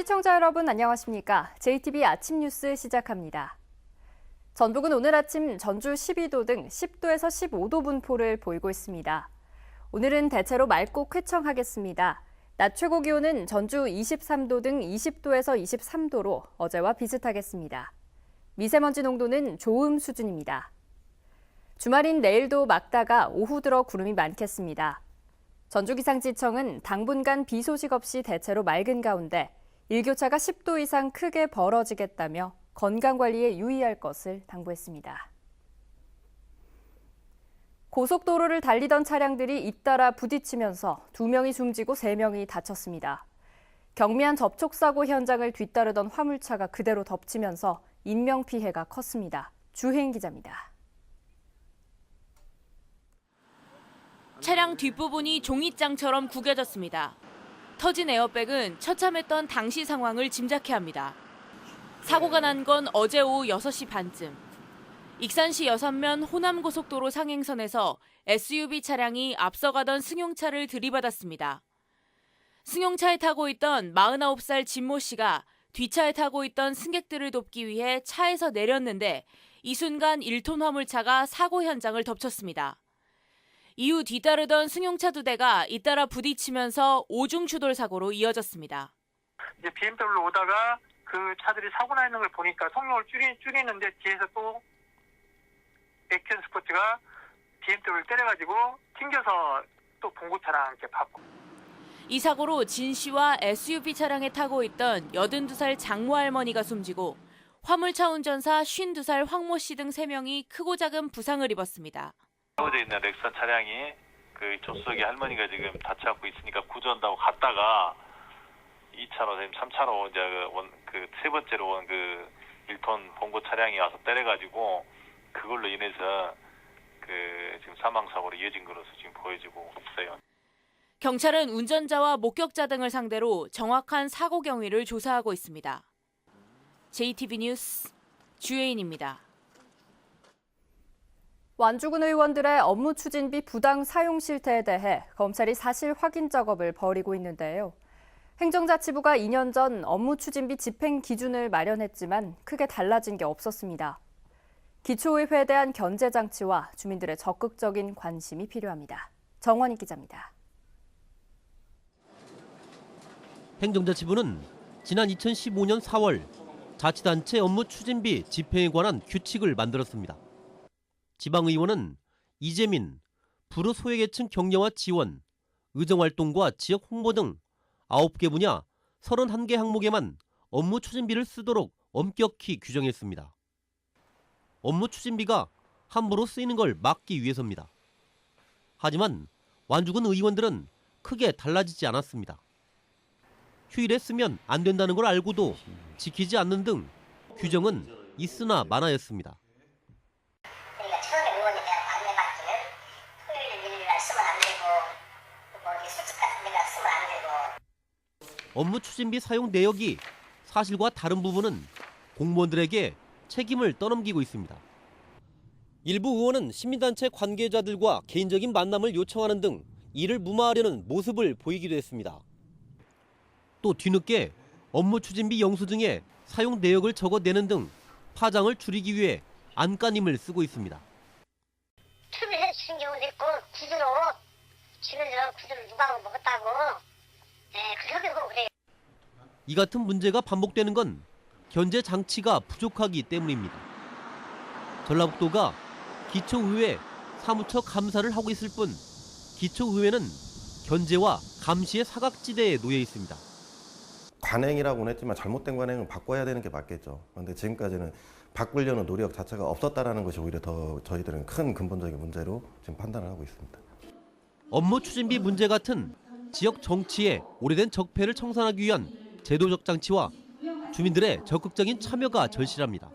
시청자 여러분 안녕하십니까? JTB 아침 뉴스 시작합니다. 전북은 오늘 아침 전주 12도 등 10도에서 15도 분포를 보이고 있습니다. 오늘은 대체로 맑고 쾌청하겠습니다. 낮 최고 기온은 전주 23도 등 20도에서 23도로 어제와 비슷하겠습니다. 미세먼지 농도는 좋음 수준입니다. 주말인 내일도 맑다가 오후 들어 구름이 많겠습니다. 전주기상지청은 당분간 비 소식 없이 대체로 맑은 가운데 일교차가 10도 이상 크게 벌어지겠다며 건강관리에 유의할 것을 당부했습니다. 고속도로를 달리던 차량들이 잇따라 부딪히면서 2명이 숨지고 3명이 다쳤습니다. 경미한 접촉사고 현장을 뒤따르던 화물차가 그대로 덮치면서 인명피해가 컸습니다. 주혜인 기자입니다. 차량 뒷부분이 종이장처럼 구겨졌습니다. 터진 에어백은 처참했던 당시 상황을 짐작케 합니다. 사고가 난 건 어제 오후 6시 반쯤. 익산시 여산면 호남고속도로 상행선에서 SUV 차량이 앞서가던 승용차를 들이받았습니다. 승용차에 타고 있던 49살 진모 씨가 뒷차에 타고 있던 승객들을 돕기 위해 차에서 내렸는데 이 순간 1톤 화물차가 사고 현장을 덮쳤습니다. 이후 뒤따르던 승용차 2대가 잇따라 부딪히면서 오중 추돌 사고로 이어졌습니다. 이제 BMW로 오다가 그 차들이 사고 나 있는 걸 보니까 속력을 줄이는데 뒤에서 또 액션 스포츠가 BMW를 때려가지고 튕겨서 또 봉고차랑 이렇게 받고. 이 사고로 진 씨와 SUV 차량에 타고 있던 82살 장모 할머니가 숨지고 화물차 운전사 52살 황모 씨 등 3명이 크고 작은 부상을 입었습니다. 세워져 있는 렉선 차량이 그 조수석에 할머니가 지금 다쳐갖고 있으니까 구조한다고 갔다가 2차로, 3차로 이제 그 세 번째로 온 그 1톤 봉고 차량이 와서 때려가지고 그걸로 인해서 그 지금 사망 사고로 이어진 것으로 지금 보여지고 있어요. 경찰은 운전자와 목격자 등을 상대로 정확한 사고 경위를 조사하고 있습니다. JTB 뉴스 주혜인입니다. 완주군 의원들의 업무 추진비 부당 사용 실태에 대해 검찰이 사실 확인 작업을 벌이고 있는데요. 행정자치부가 2년 전 업무 추진비 집행 기준을 마련했지만 크게 달라진 게 없었습니다. 기초의회에 대한 견제 장치와 주민들의 적극적인 관심이 필요합니다. 정원희 기자입니다. 행정자치부는 지난 2015년 4월 자치단체 업무 추진비 집행에 관한 규칙을 만들었습니다. 지방의원은 이재민, 불우소외계층 격려와 지원, 의정활동과 지역 홍보 등 9개 분야 31개 항목에만 업무 추진비를 쓰도록 엄격히 규정했습니다. 업무 추진비가 함부로 쓰이는 걸 막기 위해서입니다. 하지만 완주군 의원들은 크게 달라지지 않았습니다. 휴일에 쓰면 안 된다는 걸 알고도 지키지 않는 등 규정은 있으나 마나였습니다. 그러니까 처음에 의원에 대한 안내받기는 토요일, 일요일날 쓰면 안 되고 뭐 술집 같은 데가 쓰면 안 되고. 업무 추진비 사용 내역이 사실과 다른 부분은 공무원들에게 책임을 떠넘기고 있습니다. 일부 의원은 시민단체 관계자들과 개인적인 만남을 요청하는 등 이를 무마하려는 모습을 보이기도 했습니다. 또 뒤늦게 업무 추진비 영수증에 사용 내역을 적어내는 등 파장을 줄이기 위해 안간힘을 쓰고 있습니다. 투비해 주신 경우도 있고 구두로 주민들은 구두를 누가 먹었다고 그러고 그래요. 이 같은 문제가 반복되는 건 견제 장치가 부족하기 때문입니다. 전라북도가 기초의회 사무처 감사를 하고 있을 뿐 기초의회는 견제와 감시의 사각지대에 놓여 있습니다. 관행이라고는 했지만 잘못된 관행은 바꿔야 되는 게 맞겠죠. 그런데 지금까지는 바꾸려는 노력 자체가 없었다는 것이 오히려 더 저희들은 큰 근본적인 문제로 지금 판단을 하고 있습니다. 업무 추진비 문제 같은 지역 정치의 오래된 적폐를 청산하기 위한 제도적 장치와 주민들의 적극적인 참여가 절실합니다.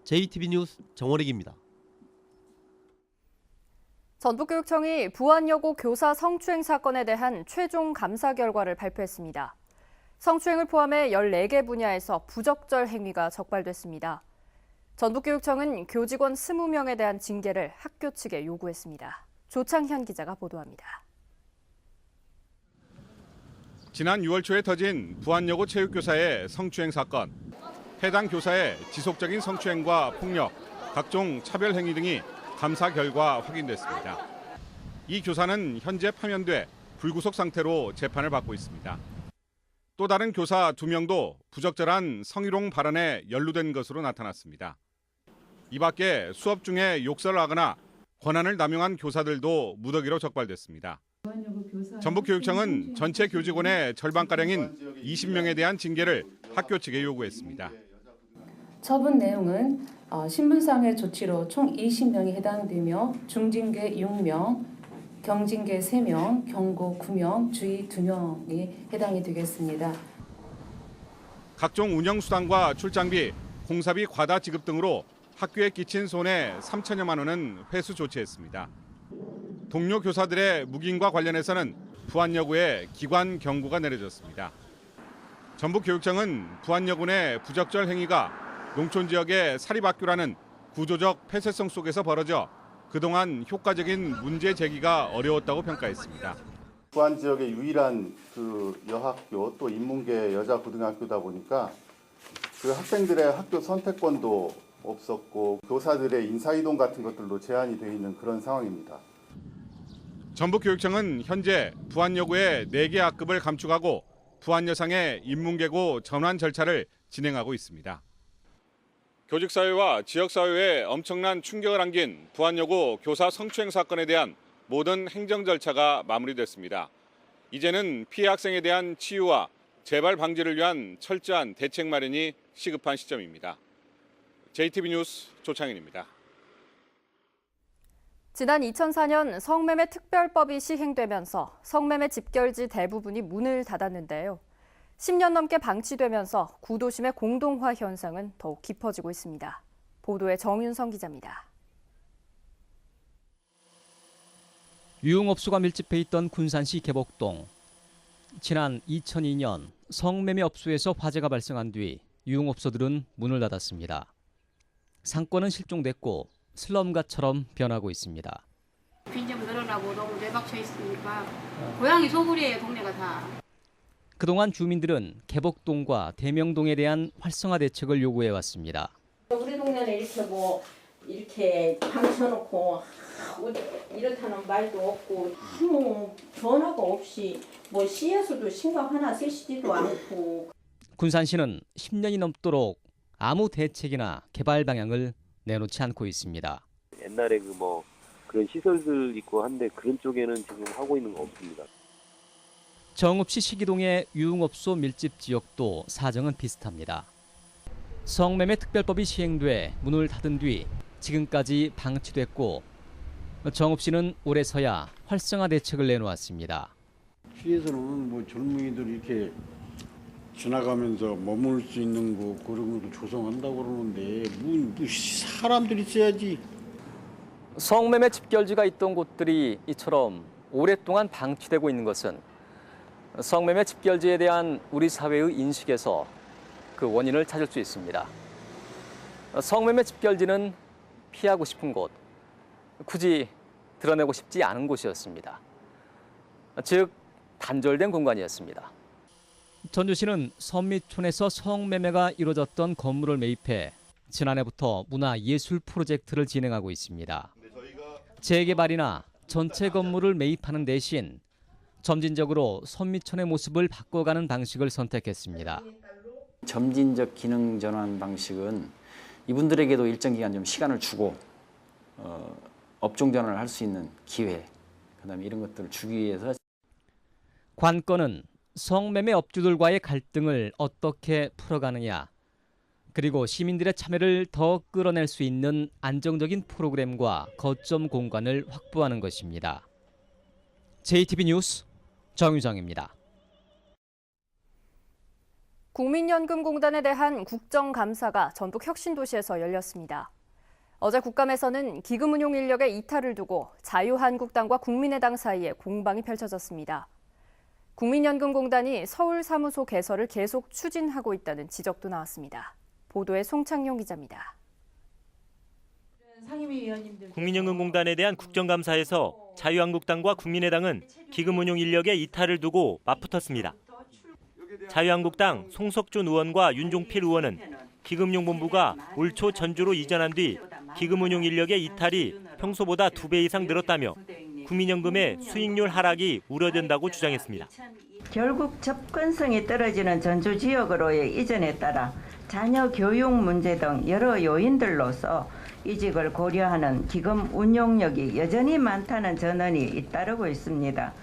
JTB 뉴스 정원익입니다. 전북교육청이 부안여고 교사 성추행 사건에 대한 최종 감사 결과를 발표했습니다. 성추행을 포함해 14개 분야에서 부적절 행위가 적발됐습니다. 전북교육청은 교직원 20명에 대한 징계를 학교 측에 요구했습니다. 조창현 기자가 보도합니다. 지난 6월 초에 터진 부안여고 체육교사의 성추행 사건. 해당 교사의 지속적인 성추행과 폭력, 각종 차별 행위 등이 감사 결과 확인됐습니다. 이 교사는 현재 파면돼 불구속 상태로 재판을 받고 있습니다. 또 다른 교사 2명도 부적절한 성희롱 발언에 연루된 것으로 나타났습니다. 이 밖에 수업 중에 욕설을 하거나 권한을 남용한 교사들도 무더기로 적발됐습니다. 전북교육청은 전체 교직원의 절반가량인 20명에 대한 징계를 학교 측에 요구했습니다. 처분 내용은 신분상의 조치로 총 20명이 해당되며 중징계 6명, 경징계 3명, 경고 9명, 주의 2명이 해당이 되겠습니다. 각종 운영수당과 출장비, 공사비 과다 지급 등으로 학교에 끼친 손해 3천여만 원은 회수 조치했습니다. 동료 교사들의 묵인과 관련해서는 부안여고에 기관 경고가 내려졌습니다. 전북교육청은 부안여군의 부적절 행위가 농촌 지역의 사립학교라는 구조적 폐쇄성 속에서 벌어져 그동안 효과적인 문제 제기가 어려웠다고 평가했습니다. 부안 지역의 유일한 그 여학교 또 인문계 여자 고등학교다 보니까 그 학생들의 학교 선택권도 없었고 교사들의 인사이동 같은 것들도 제한이 되어 있는 그런 상황입니다. 전북교육청은 현재 부안여고의 4개 학급을 감축하고 부안여상의 인문계고 전환 절차를 진행하고 있습니다. 교직사회와 지역사회에 엄청난 충격을 안긴 부안여고 교사 성추행 사건에 대한 모든 행정 절차가 마무리됐습니다. 이제는 피해 학생에 대한 치유와 재발 방지를 위한 철저한 대책 마련이 시급한 시점입니다. JTB 뉴스 조창현입니다. 지난 2004년 성매매 특별법이 시행되면서 성매매 집결지 대부분이 문을 닫았는데요. 10년 넘게 방치되면서 구도심의 공동화 현상은 더욱 깊어지고 있습니다. 보도에 정윤성 기자입니다. 유흥업소가 밀집해 있던 군산시 개복동. 지난 2002년 성매매 업소에서 화재가 발생한 뒤 유흥업소들은 문을 닫았습니다. 상권은 실종됐고 슬럼가처럼 변하고 있습니다. 빈집 늘어나고 너무 내박쳐 있으니까 고양이 소굴이에요, 동네가 다. 그동안 주민들은 개복동과 대명동에 대한 활성화 대책을 요구해왔습니다. 우리 동네는 이렇게 방쳐놓고 이렇다는 말도 없고 아무 변화가 없이 시에서도 신경 하나 쓰시지도 않고. 군산시는 10년이 넘도록 아무 대책이나 개발 방향을 내놓지 않고 있습니다. 옛날에 그런 시설들 있고 한데 그런 쪽에는 지금 하고 있는 거 없습니다. 정읍시 시기동의 유흥업소 밀집 지역도 사정은 비슷합니다. 성매매 특별법이 시행돼 문을 닫은 뒤 지금까지 방치됐고 정읍시는 올해서야 활성화 대책을 내놓았습니다. 시에서는 젊은이들 이렇게 지나가면서 머물 수 있는 거 그런 걸 조성한다고 그러는데 사람들이 있어야지. 성매매 집결지가 있던 곳들이 이처럼 오랫동안 방치되고 있는 것은 성매매 집결지에 대한 우리 사회의 인식에서 그 원인을 찾을 수 있습니다. 성매매 집결지는 피하고 싶은 곳, 굳이 드러내고 싶지 않은 곳이었습니다. 즉, 단절된 공간이었습니다. 전주시는 선미촌에서 성매매가 이루어졌던 건물을 매입해 지난해부터 문화예술 프로젝트를 진행하고 있습니다. 재개발이나 전체 건물을 매입하는 대신 점진적으로 선미촌의 모습을 바꿔가는 방식을 선택했습니다. 점진적 기능 전환 방식은 이분들에게도 일정 기간 좀 시간을 주고 업종 전환을 할 수 있는 기회, 그다음에 이런 것들을 주기 위해서. 관건은 성매매 업주들과의 갈등을 어떻게 풀어가느냐, 그리고 시민들의 참여를 더 끌어낼 수 있는 안정적인 프로그램과 거점 공간을 확보하는 것입니다. JTB 뉴스 정유정입니다. 국민연금공단에 대한 국정감사가 전북 혁신도시에서 열렸습니다. 어제 국감에서는 기금 운용 인력의 이탈을 두고 자유한국당과 국민의당 사이에 공방이 펼쳐졌습니다. 국민연금공단이 서울 사무소 개설을 계속 추진하고 있다는 지적도 나왔습니다. 보도에 송창용 기자입니다. 국민연금공단에 대한 국정감사에서 자유한국당과 국민의당은 기금 운용 인력의 이탈을 두고 맞붙었습니다. 자유한국당 송석준 의원과 윤종필 의원은 기금용본부가 올 초 전주로 이전한 뒤 기금운용 인력의 이탈이 평소보다 2배 이상 늘었다며 국민연금의 수익률 하락이 우려된다고 주장했습니다. 결국 접근성이 떨어지는 전주 지역으로의 이전에 따라 자녀 교육 문제 등 여러 요인들로서 이직을 고려하는 기금 운용력이 여전히 많다는 전언이 잇따르고 있습니다.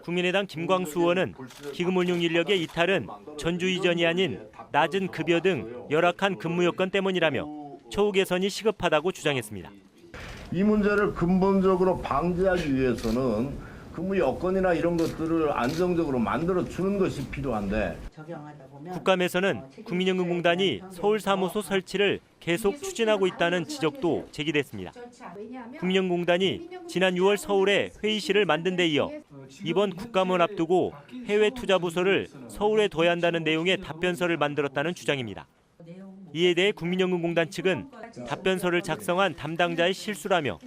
국민의당 김광수 의원은 기금운용 인력의 이탈은 전주 이전이 아닌 낮은 급여 등 열악한 근무 여건 때문이라며 처우 개선이 시급하다고 주장했습니다. 이 문제를 근본적으로 방지하기 위해서는 근무 여건이나 이런 것들을 안정적으로 만들어주는 것이 필요한데 국감에서는 국민연금공단이 서울사무소 설치를 계속 추진하고 있다는 지적도 제기됐습니다. 국민연금공단이 지난 6월 서울에 회의실을 만든 데 이어 이번 국감을 앞두고 해외 투자 부서를 서울에 둬야 한다는 내용의 답변서를 만들었다는 주장입니다. 이에 대해 국민연금공단 측은 답변서를 작성한 담당자의 실수라며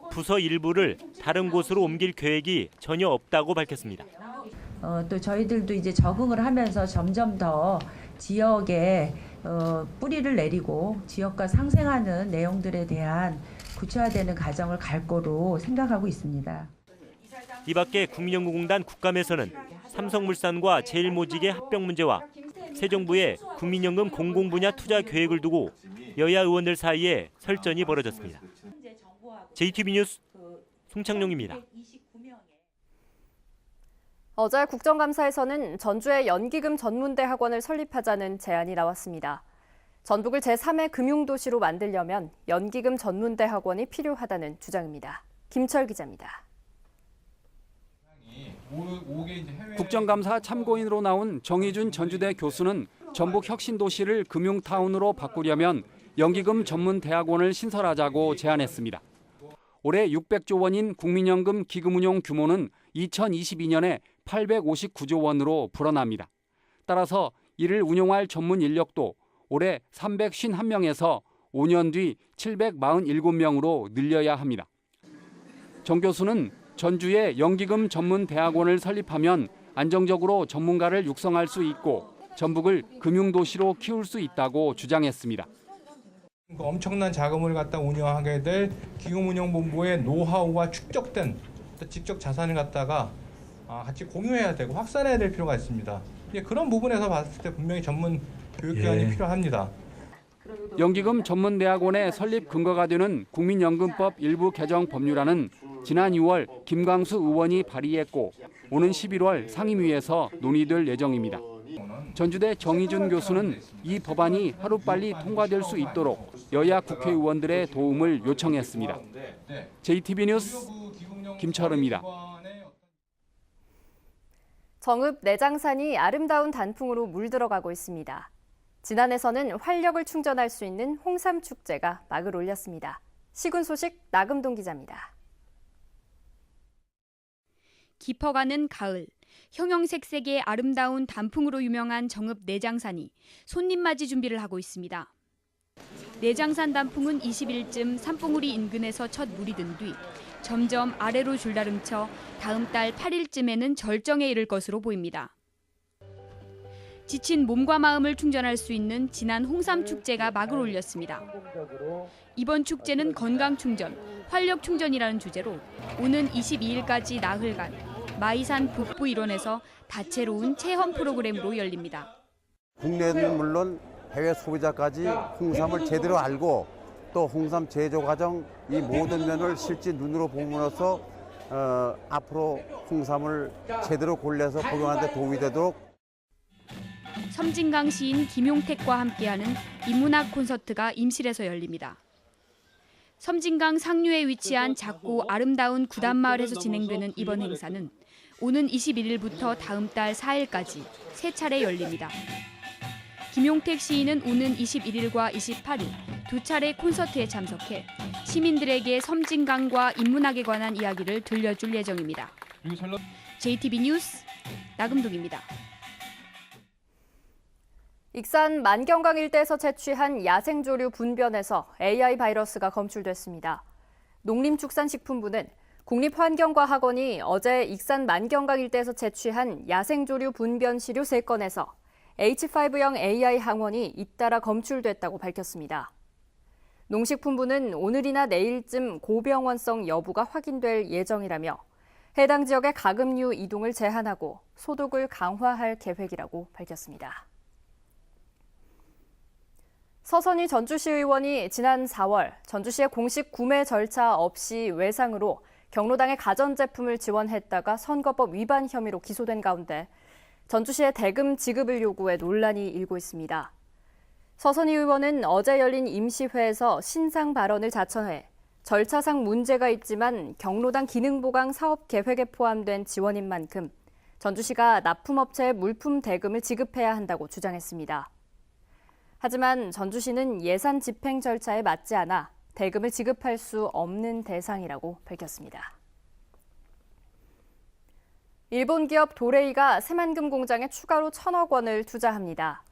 부서 일부를 다른 곳으로 옮길 계획이 전혀 없다고 밝혔습니다. 또 저희들도 이제 적응을 하면서 점점 더 지역에 뿌리를 내리고 지역과 상생하는 내용들에 대한 구체화되는 과정을 갈 거로 생각하고 있습니다. 이 밖에 국민연금공단 국감에서는 삼성물산과 제일모직의 합병 문제와 새 정부의 국민연금 공공분야 투자 계획을 두고 여야 의원들 사이에 설전이 벌어졌습니다. JTB 뉴스 송창룡입니다. 어제 국정감사에서는 전주에 연기금 전문대 학원을 설립하자는 제안이 나왔습니다. 전북을 제3의 금융도시로 만들려면 연기금 전문대 학원이 필요하다는 주장입니다. 김철 기자입니다. 국정감사 참고인으로 나온 정의준 전주대 교수는 전북 혁신도시를 금융타운으로 바꾸려면 연기금 전문대학원을 신설하자고 제안했습니다. 올해 600조 원인 국민연금 기금운용 규모는 2022년에 859조 원으로 불어납니다. 따라서 이를 운용할 전문 인력도 올해 351명에서 5년 뒤 747명으로 늘려야 합니다. 정 교수는 전주에 연기금 전문 대학원을 설립하면 안정적으로 전문가를 육성할 수 있고 전북을 금융도시로 키울 수 있다고 주장했습니다. 엄청난 자금을 갖다 운영하게 될 기금운용본부의 노하우와 축적된 지적 자산을 갖다가 같이 공유해야 되고 확산해야 될 필요가 있습니다. 그런 부분에서 봤을 때 분명히 전문 교육기관이 필요합니다. 연기금 전문대학원의 설립 근거가 되는 국민연금법 일부 개정 법률안은 지난 6월 김광수 의원이 발의했고 오는 11월 상임위에서 논의될 예정입니다. 전주대 정의준 교수는 이 법안이 하루빨리 통과될 수 있도록 여야 국회의원들의 도움을 요청했습니다. JTB 뉴스 김철우입니다. 정읍 내장산이 아름다운 단풍으로 물들어가고 있습니다. 진안에서는 활력을 충전할 수 있는 홍삼축제가 막을 올렸습니다. 시군 소식 나금동 기자입니다. 깊어가는 가을, 형형색색의 아름다운 단풍으로 유명한 정읍 내장산이 손님맞이 준비를 하고 있습니다. 내장산 단풍은 20일쯤 산봉우리 인근에서 첫 물이 든 뒤 점점 아래로 줄다름쳐 다음 달 8일쯤에는 절정에 이를 것으로 보입니다. 지친 몸과 마음을 충전할 수 있는 진안 홍삼축제가 막을 올렸습니다. 이번 축제는 건강충전, 활력충전이라는 주제로 오는 22일까지 나흘간 마이산 북부 일원에서 다채로운 체험 프로그램으로 열립니다. 국내는 물론 해외 소비자까지 홍삼을 제대로 알고 또 홍삼 제조 과정 이 모든 면을 실제 눈으로 보면서 앞으로 홍삼을 제대로 골라서 복용하는 데 도움이 되도록 섬진강 시인 김용택과 함께하는 인문학 콘서트가 임실에서 열립니다. 섬진강 상류에 위치한 작고 아름다운 구단마을에서 진행되는 이번 행사는 오는 21일부터 다음 달 4일까지 3차례 열립니다. 김용택 시인은 오는 21일과 28일 2차례 콘서트에 참석해 시민들에게 섬진강과 인문학에 관한 이야기를 들려줄 예정입니다. JTB 뉴스 나금동입니다. 익산 만경강 일대에서 채취한 야생조류 분변에서 AI 바이러스가 검출됐습니다. 농림축산식품부는 국립환경과학원이 어제 익산 만경강 일대에서 채취한 야생조류 분변 시료 3건에서 H5형 AI 항원이 잇따라 검출됐다고 밝혔습니다. 농식품부는 오늘이나 내일쯤 고병원성 여부가 확인될 예정이라며 해당 지역의 가금류 이동을 제한하고 소독을 강화할 계획이라고 밝혔습니다. 서선희 전주시 의원이 지난 4월 전주시의 공식 구매 절차 없이 외상으로 경로당의 가전제품을 지원했다가 선거법 위반 혐의로 기소된 가운데 전주시의 대금 지급을 요구해 논란이 일고 있습니다. 서선희 의원은 어제 열린 임시회에서 신상 발언을 자천해 절차상 문제가 있지만 경로당 기능보강 사업 계획에 포함된 지원인 만큼 전주시가 납품업체에 물품 대금을 지급해야 한다고 주장했습니다. 하지만 전주시는 예산 집행 절차에 맞지 않아 대금을 지급할 수 없는 대상이라고 밝혔습니다. 일본 기업 도레이가 새만금 공장에 추가로 1,000억 원을 투자합니다.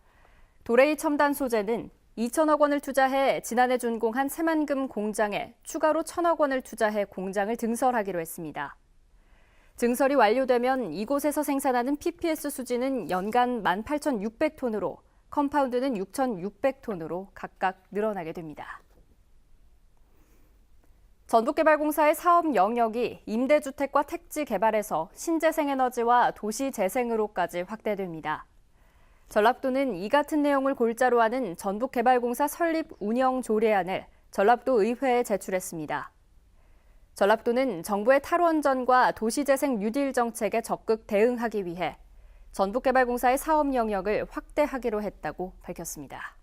도레이 첨단 소재는 2천억 원을 투자해 지난해 준공한 새만금 공장에 추가로 1,000억 원을 투자해 공장을 증설하기로 했습니다. 증설이 완료되면 이곳에서 생산하는 PPS 수지는 연간 18,600톤으로 컴파운드는 6,600톤으로 각각 늘어나게 됩니다. 전북개발공사의 사업 영역이 임대주택과 택지 개발에서 신재생에너지와 도시재생으로까지 확대됩니다. 전라북도는 이 같은 내용을 골자로 하는 전북개발공사 설립 운영 조례안을 전라북도 의회에 제출했습니다. 전라북도는 정부의 탈원전과 도시재생 뉴딜 정책에 적극 대응하기 위해 전북개발공사의 사업 영역을 확대하기로 했다고 밝혔습니다.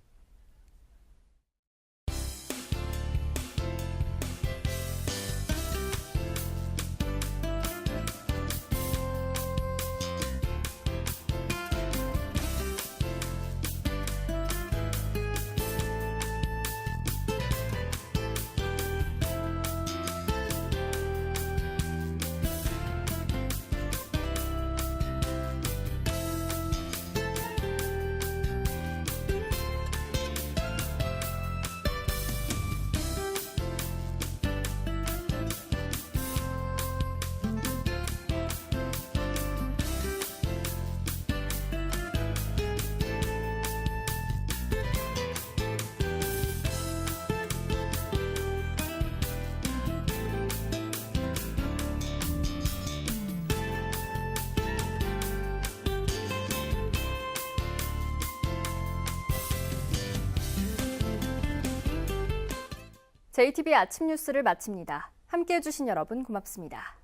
JTBC 아침 뉴스를 마칩니다. 함께해 주신 여러분 고맙습니다.